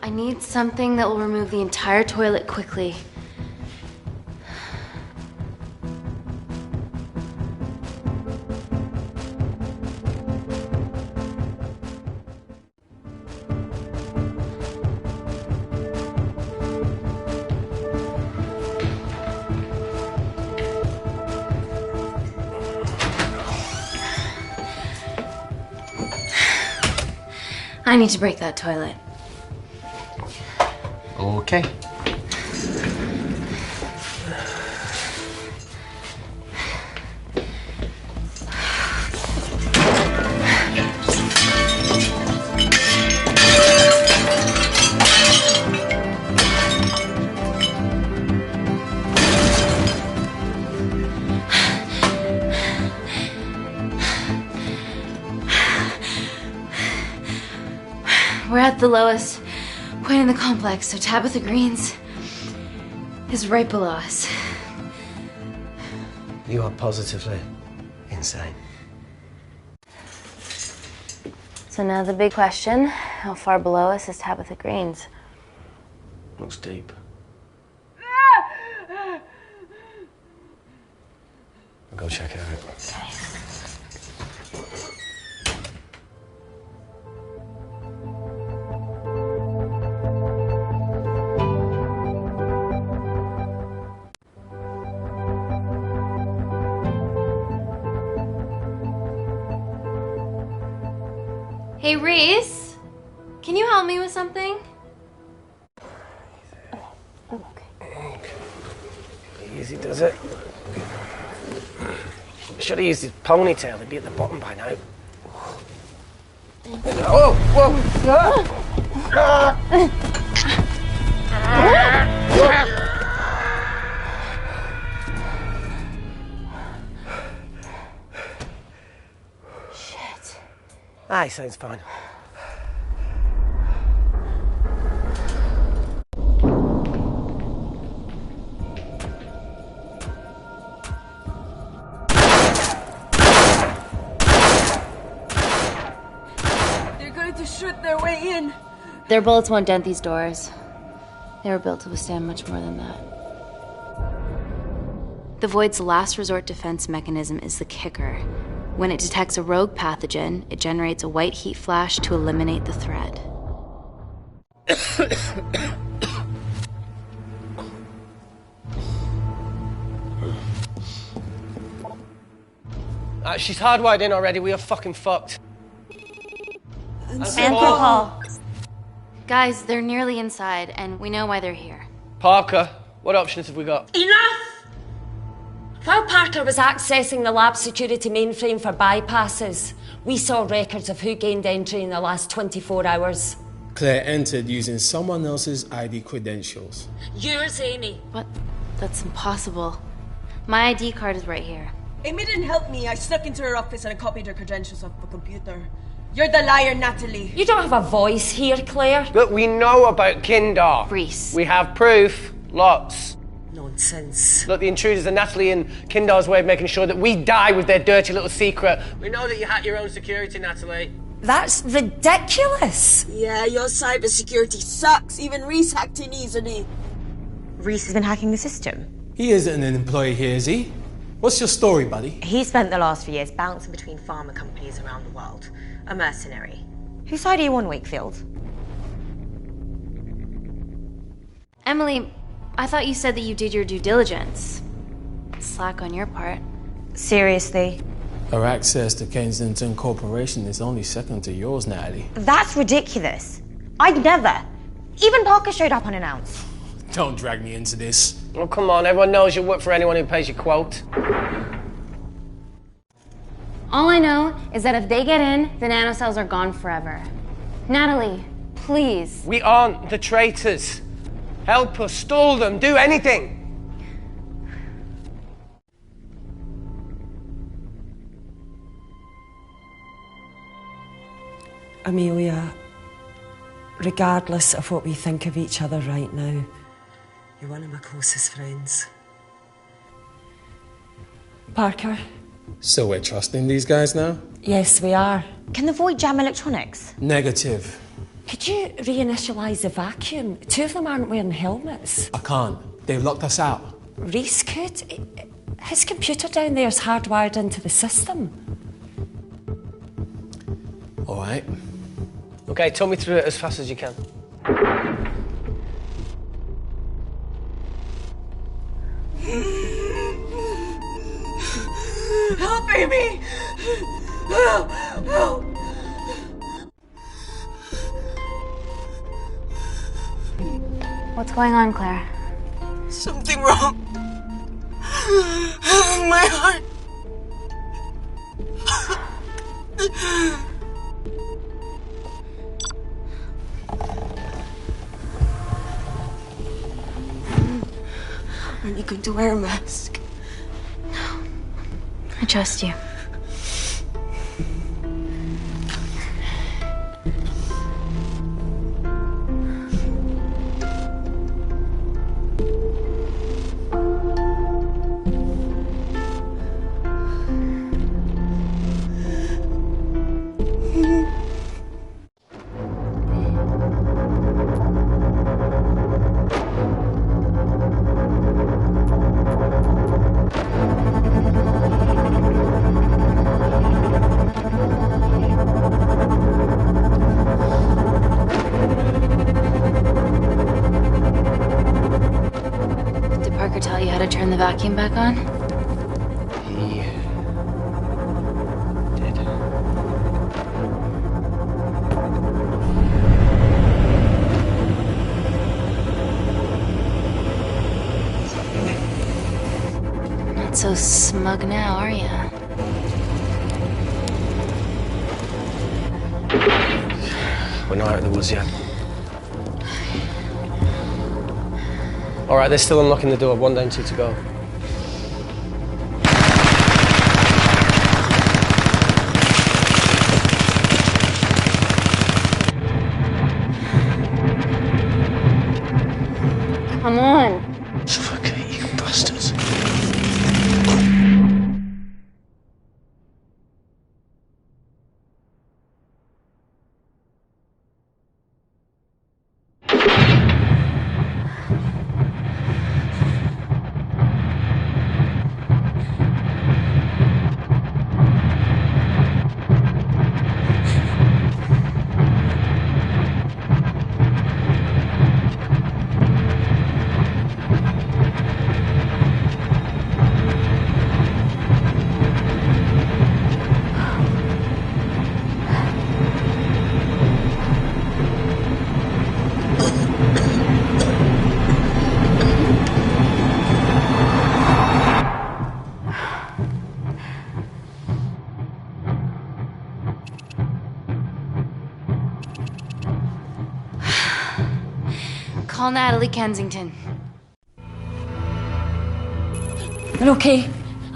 I need something that will remove the entire toilet quickly. I need to break that toilet. Okay. at the lowest point in the complex, so Tabitha Green's is right below us. You are positively insane. So now the big question, how far below us is Tabitha Green's? Looks deep. I'll go check it out. Hey, Reese, can you help me with something? Easy does it. Should have used his ponytail, he'd be at the bottom by now. Oh, whoa! Shit. Aye, sounds fine. To shoot their way in. Their bullets won't dent these doors. They were built to withstand much more than that. The Void's last resort defense mechanism is the kicker. When it detects a rogue pathogen, it generates a white heat flash to eliminate the threat. She's hardwired in already, we are fucking fucked. Anthropol. Guys, they're nearly inside, and we know why they're here. Parker, what options have we got? Enough! While Parker was accessing the lab security mainframe for bypasses, we saw records of who gained entry in the last 24 hours. Claire entered using someone else's ID credentials. Yours, Amy. What? That's impossible. My ID card is right here. Amy didn't help me. I snuck into her office and I copied her credentials off the computer. You're the liar, Natalie. You don't have a voice here, Claire. Look, we know about Kindar. Reese. We have proof. Lots. Nonsense. Look, the intruders are Natalie and Kindar's way of making sure that we die with their dirty little secret. We know that you hack your own security, Natalie. That's ridiculous. Yeah, your cybersecurity sucks. Even Reese hacked in easily. Reese has been hacking the system. He isn't an employee here, is he? What's your story, buddy? He spent the last few years bouncing between pharma companies around the world. A mercenary. Whose side are you on, Wakefield? Emily, I thought you said that you did your due diligence. Slack on your part. Seriously? Her access to Kensington Corporation is only second to yours, Natalie. That's ridiculous. I'd never. Even Parker showed up unannounced. Don't drag me into this. Oh, come on, everyone knows you work for anyone who pays your quote. All I know is that if they get in, the nanocells are gone forever. Natalie, please. We aren't the traitors. Help us, stall them, do anything. Amelia, regardless of what we think of each other right now, you're one of my closest friends. Parker? So we're trusting these guys now? Yes, we are. Can the Void jam electronics? Negative. Could you reinitialize the vacuum? Two of them aren't wearing helmets. I can't. They've locked us out. Reese could. His computer down there's hardwired into the system. All right. Okay, talk me through it as fast as you can. Help, Amy! Help! Help! What's going on, Claire? Something wrong. My heart. Are you going to wear a mask? No. I trust you. vacuum back on? He did. Not so smug now, are ya? We're not out of the woods yet. All right, they're still unlocking the door. 1 down, 2 to go. Come on. Suffocate, you bastards. Call Natalie Kensington. You're okay?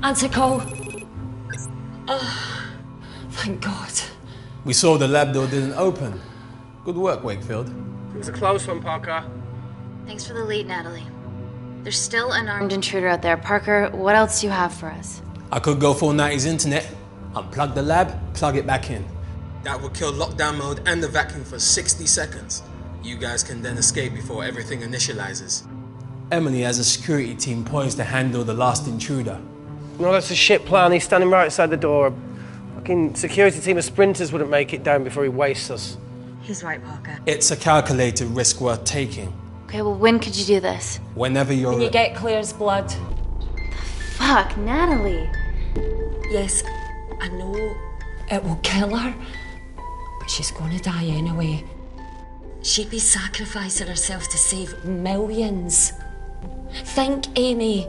Answer call. Oh, thank God. We saw the lab door didn't open. Good work, Wakefield. It was a close one, Parker. Thanks for the lead, Natalie. There's still an armed intruder out there. Parker, what else do you have for us? I could go full 90s internet, unplug the lab, plug it back in. That would kill lockdown mode and the vacuum for 60 seconds. You guys can then escape before everything initializes. Emily has a security team poised to handle the last intruder. No, that's a shit plan. He's standing right outside the door. A fucking security team of sprinters wouldn't make it down before he wastes us. He's right, Parker. It's a calculated risk worth taking. Okay, well, when could you do this? Whenever you're... When you get Claire's blood. Fuck, Natalie. Yes, I know it will kill her, but she's going to die anyway. She'd be sacrificing herself to save millions. Think, Amy.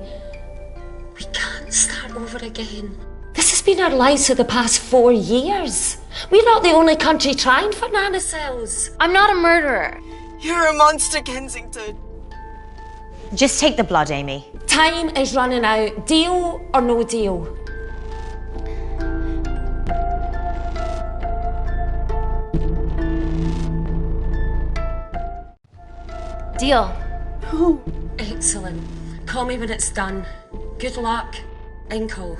We can't start over again. This has been our lives for the past 4 years. We're not the only country trying for nanocells. I'm not a murderer. You're a monster, Kensington. Just take the blood, Amy. Time is running out. Deal or no deal? Deal. Oh. Excellent. Call me when it's done. Good luck. Inkle.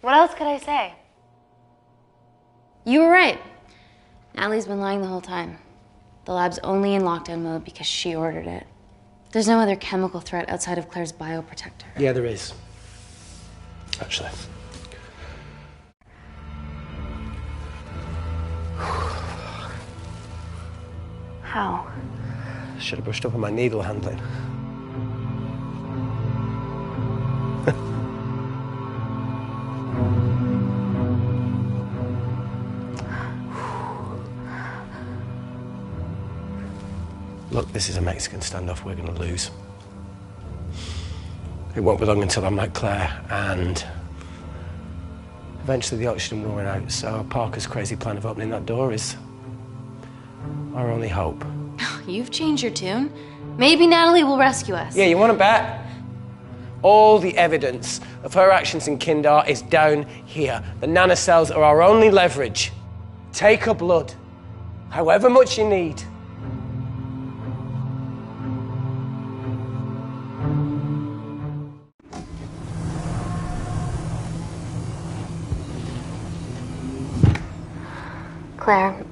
What else could I say? You were right. Natalie's been lying the whole time. The lab's only in lockdown mode because she ordered it. There's no other chemical threat outside of Claire's bioprotector. Yeah, there is. Actually. How? Should have brushed up on my needle handling. Look, this is a Mexican standoff we're going to lose. It won't be long until I'm like Claire, and eventually the oxygen will run out, so Parker's crazy plan of opening that door is our only hope. You've changed your tune. Maybe Natalie will rescue us. Yeah, you want to bet? All the evidence of her actions in Kindar is down here. The nanocells are our only leverage. Take her blood, however much you need. Claire,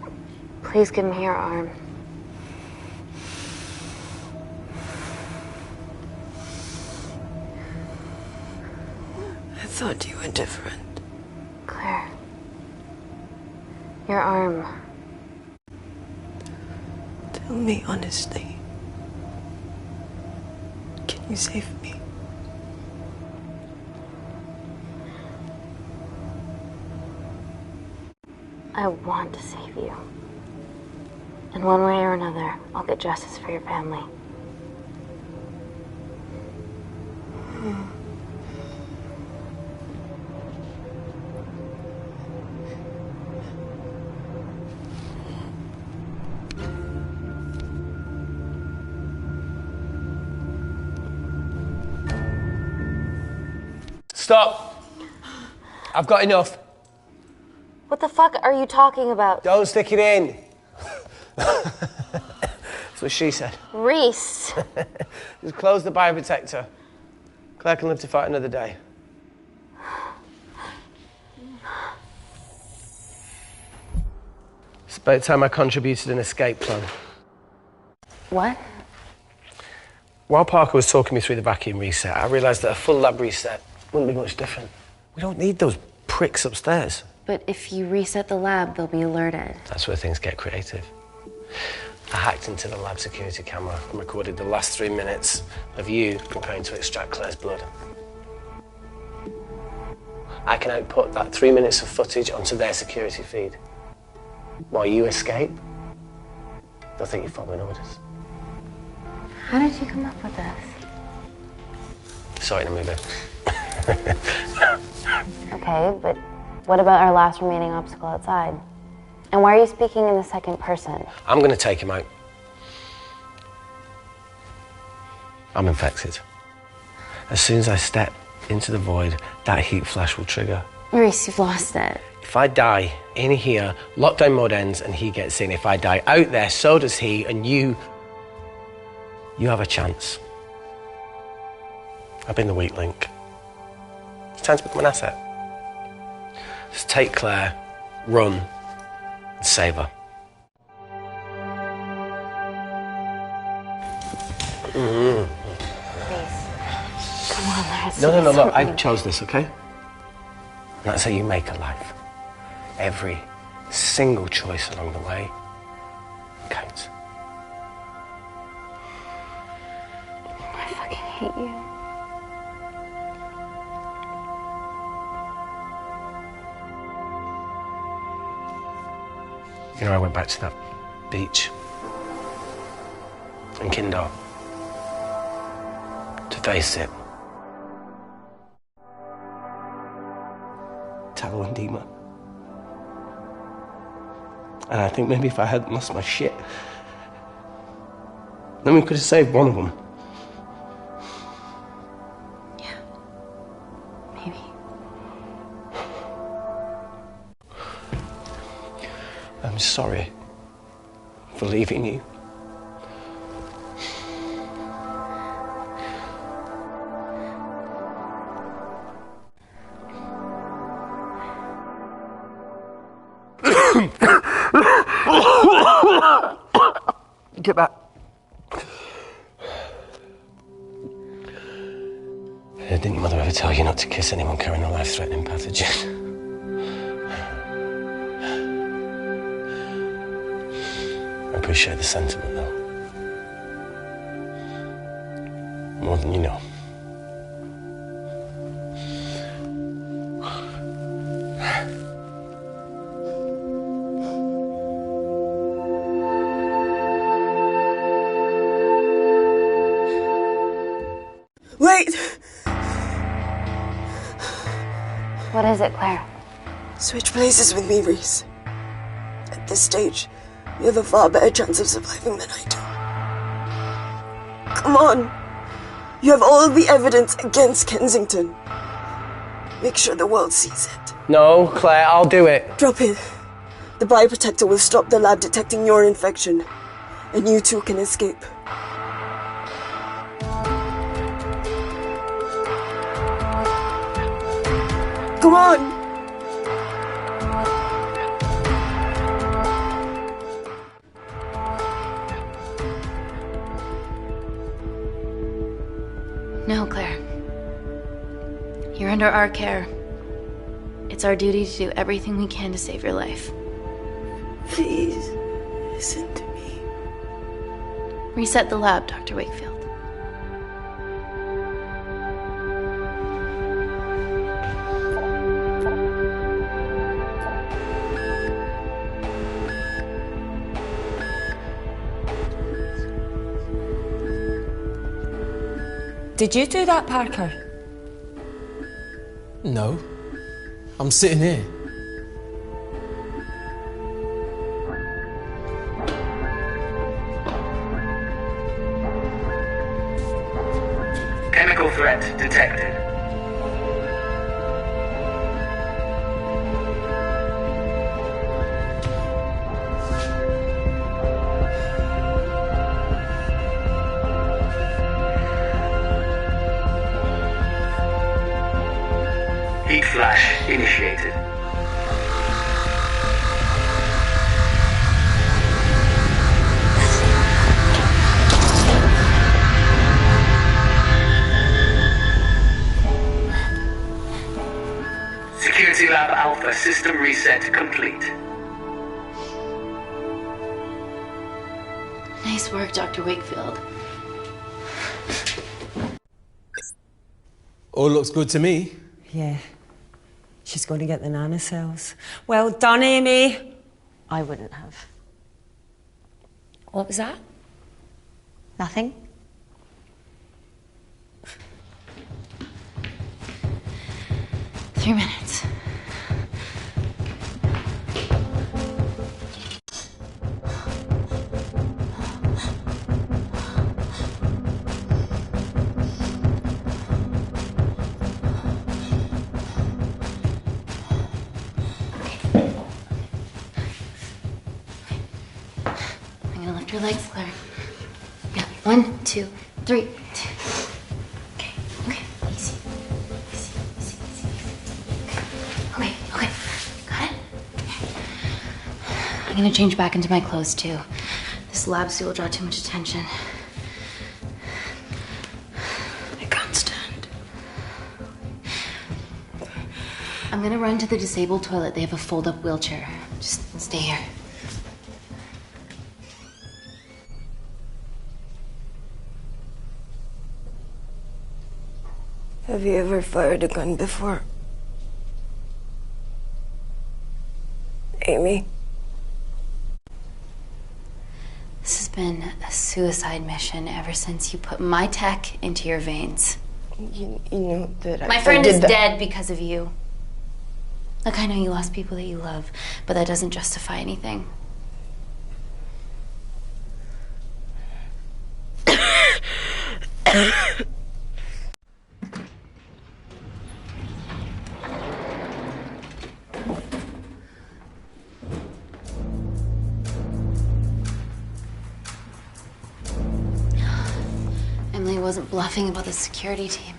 please give me your arm. I thought you were different. Claire. Your arm. Tell me honestly. Can you save me? I want to save you. In one way or another, I'll get justice for your family. Stop! I've got enough. What the fuck are you talking about? Don't stick it in. That's what she said. Reese. Just close the bioprotector. Claire can live to fight another day. It's about time I contributed an escape plan. What? While Parker was talking me through the vacuum reset, I realised that a full lab reset wouldn't be much different. We don't need those pricks upstairs. But if you reset the lab, they'll be alerted. That's where things get creative. I hacked into the lab security camera and recorded the last 3 minutes of you preparing to extract Claire's blood. I can output that 3 minutes of footage onto their security feed. While you escape, they'll think you're following orders. How did you come up with this? Saw it in a movie. Okay, but what about our last remaining obstacle outside? And why are you speaking in the second person? I'm going to take him out. I'm infected. As soon as I step into the void, that heat flash will trigger. Reese, you've lost it. If I die in here, lockdown mode ends and he gets in. If I die out there, so does he, and you have a chance. I've been the weak link. It's time to become an asset. Just take Claire, run, and save her. Please. Come on, let's No, do look, I something. chose this, okay? And that's how you make a life. Every single choice along the way counts. I fucking hate you. You know, I went back to that beach in Kindar to face it. Talo and Dima. And I think maybe if I hadn't lost my shit, then we could have saved one of them. Yeah. Maybe. I'm sorry for leaving you. Get back. Didn't your mother ever tell you not to kiss anyone carrying a life-threatening pathogen? I appreciate the sentiment, though. More than you know. Wait! What is it, Claire? Switch places with me, Reese. At this stage, you have a far better chance of surviving than I do. Come on! You have all the evidence against Kensington. Make sure the world sees it. No, Claire, I'll do it. Drop it. The bioprotector will stop the lab detecting your infection, and you too can escape. Come on! No, Claire. You're under our care. It's our duty to do everything we can to save your life. Please, listen to me. Reset the lab, Dr. Wakefield. Did you do that, Parker? No. I'm sitting here. Chemical threat detected. Heat flash initiated. Security Lab Alpha system reset complete. Nice work, Dr. Wakefield. All looks good to me. Yeah. She's going to get the nanocells. Well done, Amy. I wouldn't have. What was that? Nothing? 3 minutes. Your legs, Claire. Yeah, 1, 2, 3. Okay, easy. Okay, got it? I'm gonna change back into my clothes too. This lab suit will draw too much attention. I can't stand. I'm gonna run to the disabled toilet. They have a fold-up wheelchair. Just stay here. Have you ever fired a gun before? Amy? This has been a suicide mission ever since you put my tech into your veins. You know that My friend is dead because of you. Look, I know you lost people that you love, but that doesn't justify anything. Emily wasn't bluffing about the security team.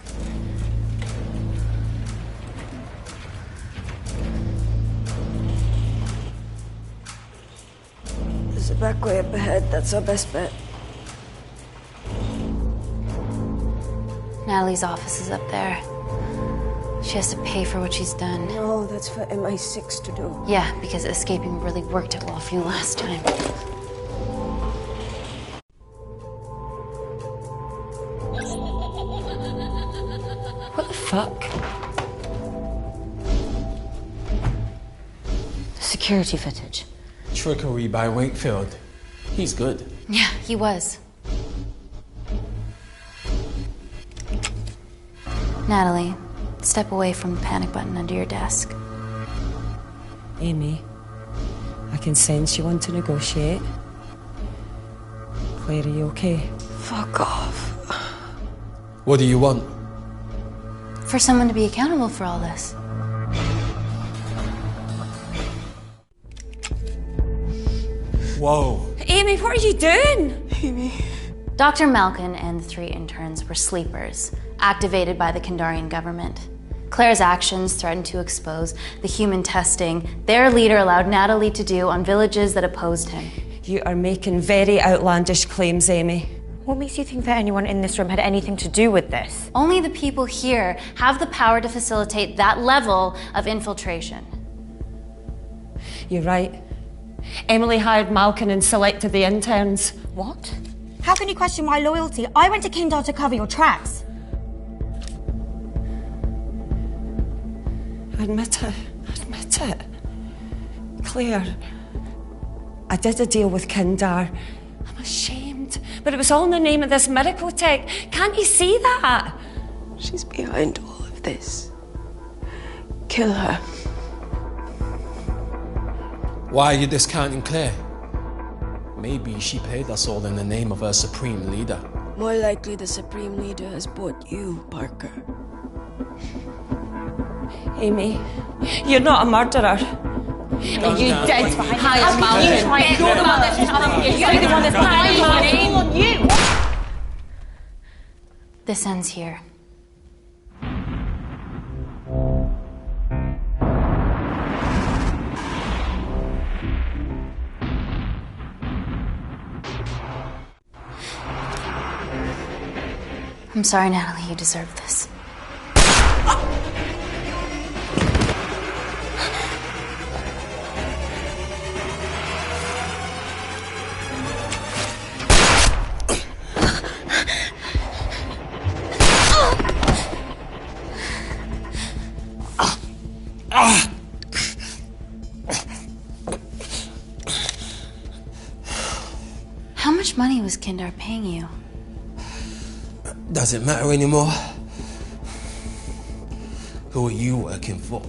There's a back way up ahead. That's our best bet. Natalie's office is up there. She has to pay for what she's done. No, that's for MI6 to do. Yeah, because escaping really worked it well for you last time. What the fuck? Security footage. Trickery by Wakefield. He's good. Yeah, he was. Natalie, step away from the panic button under your desk. Amy, I can sense you want to negotiate. Claire, are you okay? Fuck off. What do you want? For someone to be accountable for all this. Whoa. Amy, what are you doing? Amy. Dr. Malkin and the 3 interns were sleepers, activated by the Kandarian government. Claire's actions threatened to expose the human testing their leader allowed Natalie to do on villages that opposed him. You are making very outlandish claims, Amy. What makes you think that anyone in this room had anything to do with this? Only the people here have the power to facilitate that level of infiltration. You're right. Emily hired Malkin and selected the interns. What? How can you question my loyalty? I went to Kindar to cover your tracks. Admit it. Admit it. Claire, I did a deal with Kindar. I'm ashamed, but it was all in the name of this miracle tech. Can't you see that? She's behind all of this. Kill her. Why are you discounting Claire? Maybe she paid us all in the name of her supreme leader. More likely the Supreme Leader has bought you, Parker. Amy, you're not a murderer. You did hire Malkin. You're the one that's You're the one that's hired Malkin. This ends here. I'm sorry, Natalie, you deserve this. How much money was Kindar paying you? Does it matter anymore? Who are you working for?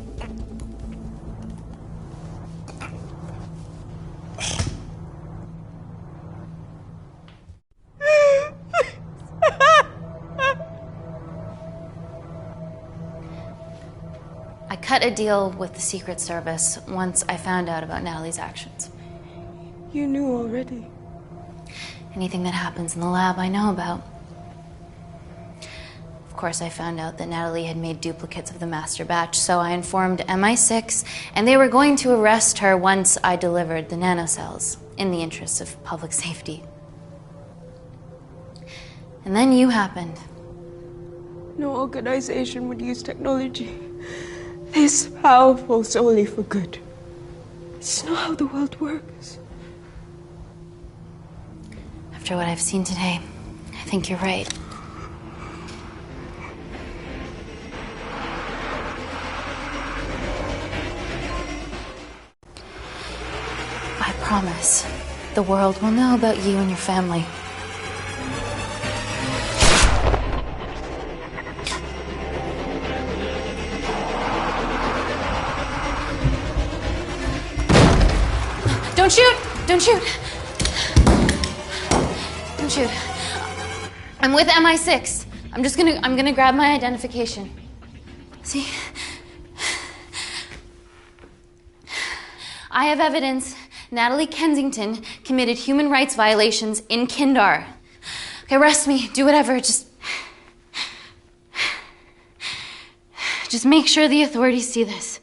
I cut a deal with the Secret Service once I found out about Natalie's actions. You knew already. Anything that happens in the lab, I know about. Of course, I found out that Natalie had made duplicates of the master batch, so I informed MI6, and they were going to arrest her once I delivered the nanocells, in the interest of public safety. And then you happened. No organization would use technology this powerful solely for good. It's not how the world works. After what I've seen today, I think you're right. I promise, the world will know about you and your family. Don't shoot! Don't shoot! Don't shoot. I'm with MI6. I'm gonna grab my identification. See? I have evidence Natalie Kensington committed human rights violations in Kindar. Okay, arrest me, do whatever, just make sure the authorities see this.